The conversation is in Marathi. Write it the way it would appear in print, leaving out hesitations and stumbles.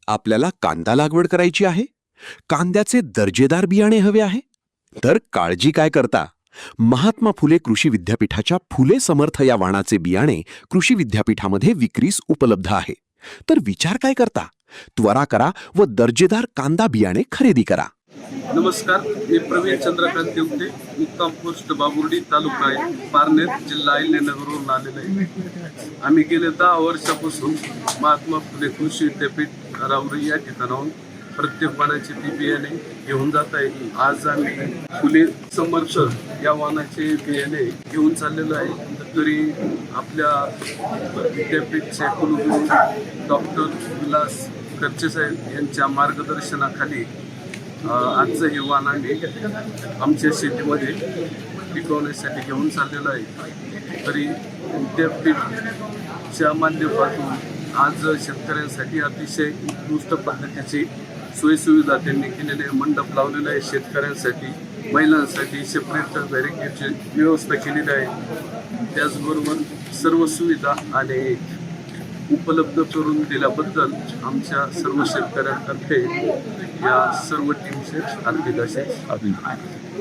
आपल्याला कांदा लागवड करायची आहे? कांद्याचे दर्जेदार बियाणे हवे आहे? तर काळजी काय करता? महात्मा फुले कृषी विद्यापीठाच्या फुले समर्थ या वाणाचे बियाणे कृषी विद्यापीठामध्ये विक्रीस उपलब्ध आहे. तर विचार काय करता? त्वरा करा व दर्जेदार कांदा बियाणे खरेदी करा. नमस्कार, मी प्रवीण चंद्रकांत देवटे, मुक्काम पोस्ट बाबुर्डी, तालुका पारनेर, जिल्हा अहिल्यानगरवरून आलेलो आहे. आम्ही गेले 10 वर्षापासून महात्मा फुले कृषी विद्यापीठ राऊरी या ठिकाणाहून प्रत्येक वाणाचे बी बियाणे घेऊन जात आहे. आज आम्ही फुले समर्थ या वाणाचे बियाणे घेऊन चाललेलो आहे. तरी आपल्या विद्यापीठचे कुलगुरू डॉक्टर विलास खर्चे साहेब यांच्या मार्गदर्शनाखाली आजचं हे वाण आम्ही आमच्या शेतीमध्ये पिकवण्यासाठी घेऊन चाललेलं आहे. तरी विद्यापीठच्या माध्यमातून आज शेतकऱ्यांसाठी अतिशय उत्कृष्ट पद्धतीची सोयीसुविधा त्यांनी केलेले आहे. मंडप लावलेला आहे शेतकऱ्यांसाठी, महिलांसाठी सेपरेट बॅरिकेडची व्यवस्था केलेली आहे. त्याचबरोबर सर्व सुविधा आणि उपलब्ध करून दिल्याबद्दल आमच्या सर्व शेतकऱ्यांतर्फे या सर्व टीमचे हार्दिक अभिनंदन.